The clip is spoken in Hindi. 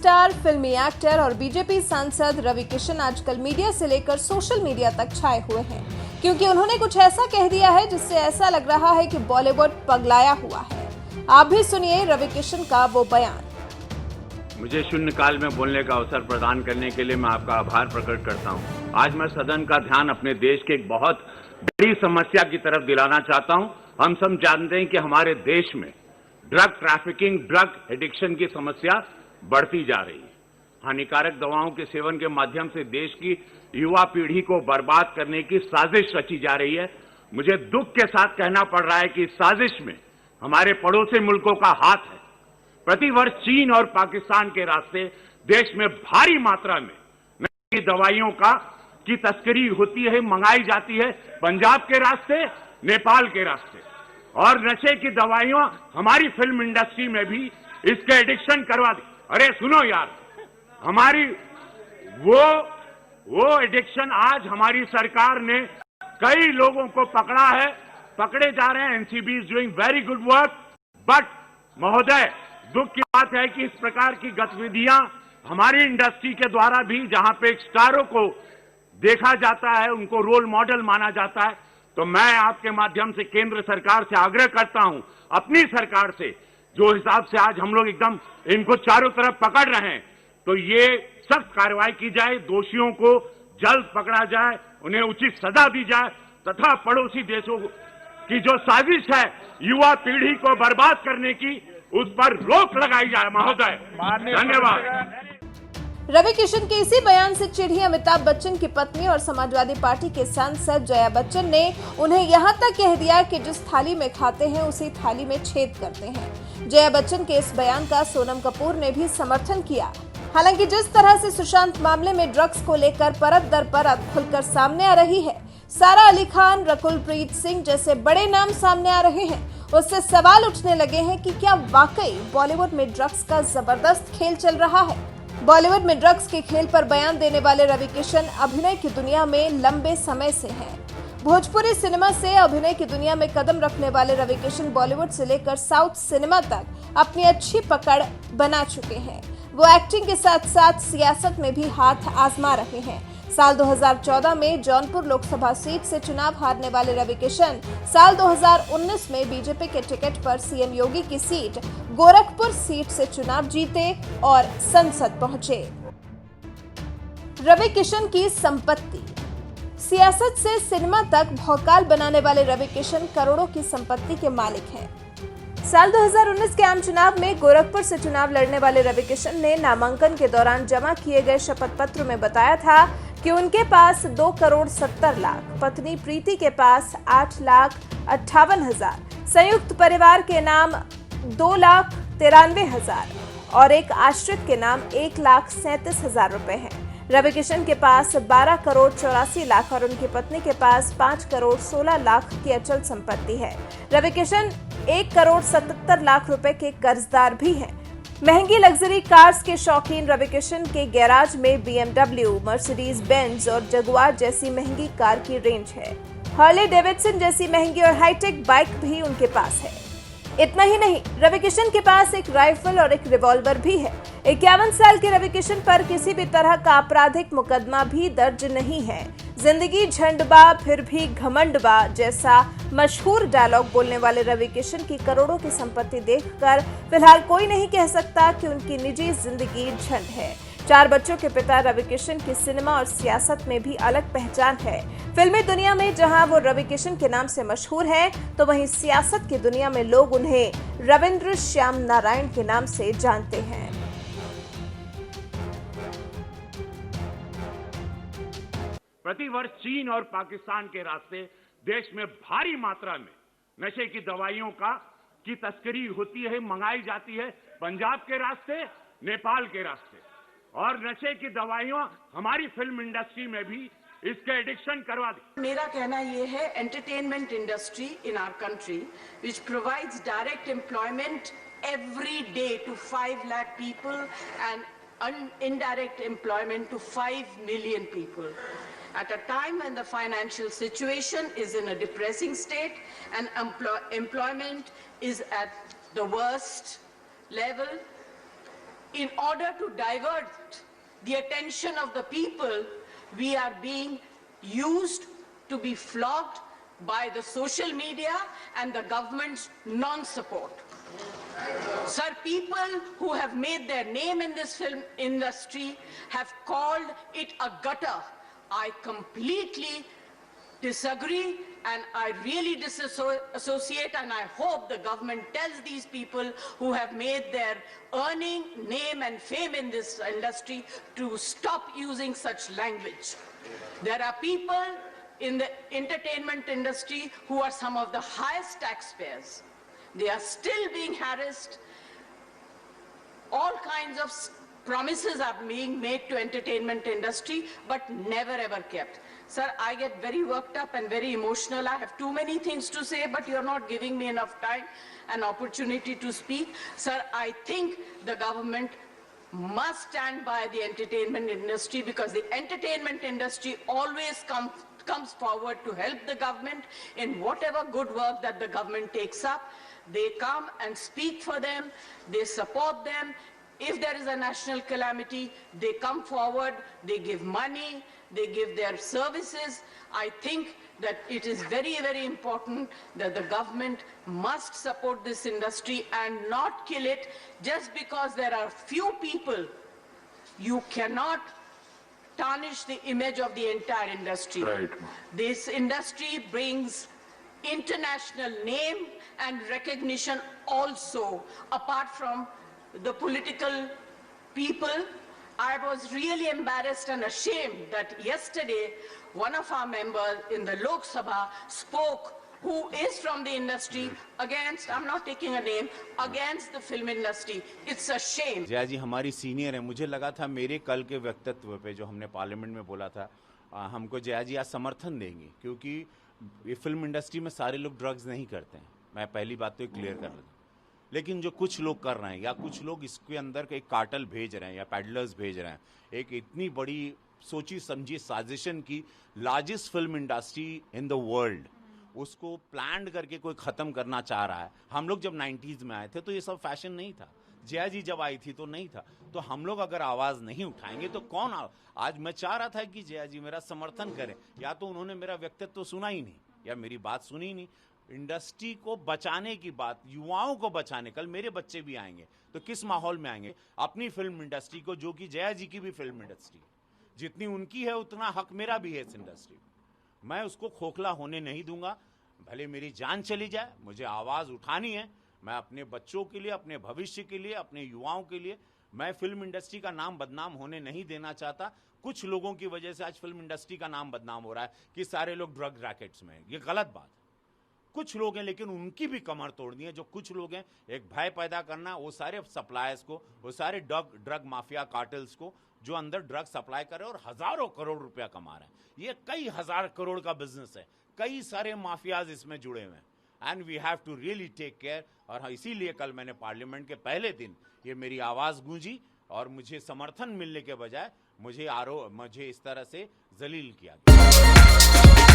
स्टार, फिल्मी एक्टर और बीजेपी सांसद रवि किशन आजकल मीडिया से लेकर सोशल मीडिया तक छाए हुए हैं, क्योंकि उन्होंने कुछ ऐसा कह दिया है जिससे ऐसा लग रहा है कि बॉलीवुड पगलाया हुआ है। आप भी सुनिए रवि किशन का वो बयान। मुझे शून्यकाल में बोलने का अवसर प्रदान करने के लिए मैं आपका आभार प्रकट करता हूं। आज मैं सदन का ध्यान अपने देश के एक बहुत बड़ी समस्या की तरफ दिलाना चाहता हूं। हम सब जानते हैं कि हमारे देश में ड्रग ट्रैफिकिंग, ड्रग एडिक्शन की समस्या बढ़ती जा रही है। हानिकारक दवाओं के सेवन के माध्यम से देश की युवा पीढ़ी को बर्बाद करने की साजिश रची जा रही है। मुझे दुख के साथ कहना पड़ रहा है कि इस साजिश में हमारे पड़ोसी मुल्कों का हाथ है। प्रतिवर्ष चीन और पाकिस्तान के रास्ते देश में भारी मात्रा में नशे की दवाइयों की तस्करी होती है, मंगाई जाती है, पंजाब के रास्ते, नेपाल के रास्ते। और नशे की दवाइयां हमारी फिल्म इंडस्ट्री में भी इसके एडिक्शन करवा दी। अरे सुनो यार, हमारी वो एडिक्शन आज हमारी सरकार ने कई लोगों को पकड़ा है, पकड़े जा रहे हैं। NCB is doing very good work. But महोदय, दुख की बात है कि इस प्रकार की गतिविधियां हमारी इंडस्ट्री के द्वारा भी, जहां पे स्टारों को देखा जाता है, उनको रोल मॉडल माना जाता है, तो मैं आपके माध्यम से केंद्र सरकार से आग्रह करता हूं, अपनी सरकार से, जो हिसाब से आज हम लोग एकदम इनको चारों तरफ पकड़ रहे हैं, तो ये सख्त कार्रवाई की जाए, दोषियों को जल्द पकड़ा जाए, उन्हें उचित सजा दी जाए तथा पड़ोसी देशों की जो साजिश है युवा पीढ़ी को बर्बाद करने की, उस पर रोक लगाई जाए। महोदय, धन्यवाद। रवि किशन के इसी बयान से चिढ़ी अमिताभ बच्चन की पत्नी और समाजवादी पार्टी के सांसद जया बच्चन ने उन्हें यहां तक कह दिया कि जिस थाली में खाते हैं उसी थाली में छेद करते हैं। जया बच्चन के इस बयान का सोनम कपूर ने भी समर्थन किया। हालांकि जिस तरह से सुशांत मामले में ड्रग्स को लेकर परत दर परत खुलकर सामने आ रही है, सारा अली खान, रकुलप्रीत सिंह जैसे बड़े नाम सामने आ रहे हैं, उससे सवाल उठने लगे हैं कि क्या वाकई बॉलीवुड में ड्रग्स का जबरदस्त खेल चल रहा है। बॉलीवुड में ड्रग्स के खेल पर बयान देने वाले रवि किशन अभिनय की दुनिया में लंबे समय से हैं। भोजपुरी सिनेमा से अभिनय की दुनिया में कदम रखने वाले रवि किशन बॉलीवुड से लेकर साउथ सिनेमा तक अपनी अच्छी पकड़ बना चुके हैं। वो एक्टिंग के साथ साथ सियासत में भी हाथ आजमा रहे हैं। साल 2014 में जौनपुर लोकसभा सीट से चुनाव हारने वाले रवि किशन साल 2019 में बीजेपी के टिकट पर सीएम योगी की सीट गोरखपुर सीट से चुनाव जीते और संसद पहुंचे। रवि किशन की संपत्ति। सियासत से सिनेमा तक भौकाल बनाने वाले रवि किशन करोड़ों की संपत्ति के मालिक हैं। साल 2019 के आम चुनाव में गोरखपुर से चुनाव लड़ने वाले रवि किशन ने नामांकन के दौरान जमा किए गए शपथ पत्र में बताया था कि उनके पास 2,70,00,000, पत्नी प्रीति के पास 8,58,000, संयुक्त परिवार के नाम 2,93,000 और एक आश्रित के नाम 1,37,000 रुपए हैं। रवि किशन के पास 12,84,00,000 और उनकी पत्नी के पास 5,16,00,000 की अचल संपत्ति है। रवि किशन 1,77,00,000 रुपए के कर्जदार भी हैं। महंगी लग्जरी कार्स के शौकीन रवि किशन के गैराज में BMW, मर्सिडीज बेंज और जगुआर जैसी महंगी कार की रेंज है। हार्ले डेविडसन जैसी महंगी और हाईटेक बाइक भी उनके पास है। इतना ही नहीं, रवि किशन के पास एक राइफल और एक रिवॉल्वर भी है। 51 साल के रवि किशन पर किसी भी तरह का आपराधिक मुकदमा भी दर्ज नहीं है। जिंदगी झंडबा फिर भी घमंडबा जैसा मशहूर डायलॉग बोलने वाले रवि किशन की करोड़ों की संपत्ति देखकर फिलहाल कोई नहीं कह सकता कि उनकी निजी जिंदगी झंड है। 4 बच्चों के पिता रवि किशन की सिनेमा और सियासत में भी अलग पहचान है। फिल्मी दुनिया में जहां वो रवि किशन के नाम से मशहूर हैं, तो वहीं सियासत की दुनिया में लोग उन्हें रविंद्र श्याम नारायण के नाम से जानते हैं। प्रतिवर्ष चीन और पाकिस्तान के रास्ते देश में भारी मात्रा में नशे की दवाइयों की तस्करी होती है, मंगाई जाती है, पंजाब के रास्ते, नेपाल के रास्ते। और नशे की दवाइयां हमारी फिल्म इंडस्ट्री में भी इसके एडिक्शन करवा दी। मेरा कहना यह है, entertainment industry in our country which provides direct employment every day to 5 lakh people and indirect employment to 5 million people. At a time when the financial situation is in a depressing state and employment is at the worst level, in order to divert the attention of the people, we are being used to be flogged by the social media and the government's non-support. Sir, people who have made their name in this film industry have called it a gutter. I completely disagree, and I really disassociate, and I hope the government tells these people who have made their earning, name and fame in this industry to stop using such language. There are people in the entertainment industry who are some of the highest taxpayers. They are still being harassed. All kinds of promises are being made to entertainment industry, but never ever kept. Sir, I get very worked up and very emotional. I have too many things to say, but you're not giving me enough time and opportunity to speak. Sir, I think the government must stand by the entertainment industry, because the entertainment industry always comes forward to help the government in whatever good work that the government takes up. They come and speak for them, they support them. If there is a national calamity, they come forward, they give money, they give their services. I think that it is very, very important that the government must support this industry and not kill it just because there are few people. You cannot tarnish the image of the entire industry. Right. This industry brings international name and recognition also, apart from the political people. I was really embarrassed and ashamed that yesterday one of our members in the Lok Sabha spoke, who is from the industry, against, I'm not taking a name, against the film industry. It's a shame. Jaya ji हमारी सीनियर है, मुझे लगा था मेरे कल के वक्तव्य पे जो हमने पार्लियामेंट में बोला था, हमको जया जी आज समर्थन देंगे, क्योंकि ये फिल्म इंडस्ट्री में सारे लोग ड्रग्स नहीं करते हैं। मैं पहली बात तो क्लियर कर दूं, लेकिन जो कुछ लोग कर रहे हैं या कुछ लोग इसके अंदर एक कार्टेल भेज रहे हैं या पैडलर्स भेज रहे हैं, एक इतनी बड़ी सोची समझी साजिशन की largest film industry in the world, उसको प्लान करके कोई खत्म करना चाह रहा है। हम लोग जब 90s में आए थे तो ये सब फैशन नहीं था, जया जी जब आई थी तो नहीं था। तो हम लोग अगर आवाज नहीं उठाएंगे तो कौन आज मैं चाह रहा था कि जया जी मेरा समर्थन करें, या तो उन्होंने मेरा व्यक्तित्व तो सुना ही नहीं या मेरी बात सुनी ही नहीं। इंडस्ट्री को बचाने की बात, युवाओं को बचाने, कल मेरे बच्चे भी आएंगे तो किस माहौल में आएंगे? अपनी फिल्म इंडस्ट्री को, जो कि जया जी की भी फिल्म इंडस्ट्री, जितनी उनकी है उतना हक मेरा भी है इस इंडस्ट्री। मैं उसको खोखला होने नहीं दूंगा, भले मेरी जान चली जाए, मुझे आवाज उठानी है। मैं अपने बच्चों के लिए, अपने भविष्य के लिए, अपने युवाओं के लिए मैं फिल्म इंडस्ट्री का नाम बदनाम होने नहीं देना चाहता। कुछ लोगों की वजह से आज फिल्म इंडस्ट्री का नाम बदनाम हो रहा है कि सारे लोग ड्रग रैकेट्स में हैं, ये गलत बात है। कुछ लोग हैं लेकिन उनकी भी कमर तोड़नी है। जो कुछ लोग हैं, एक भय पैदा करना, वो सारे सप्लायर्स को, वो सारे ड्रग माफिया कार्टेल्स को जो अंदर ड्रग सप्लाई कर रहे हैं और हजारों करोड़ रुपया कमा रहे हैं। ये कई हजार करोड़ का बिजनेस है, कई सारे माफियाज इसमें जुड़े हुए हैं, and we have to really take care. और इसीलिए कल मैंने पार्लियामेंट के पहले दिन ये मेरी आवाज गूंजी और मुझे समर्थन मिलने के बजाय मुझे इस तरह से जलील किया गया।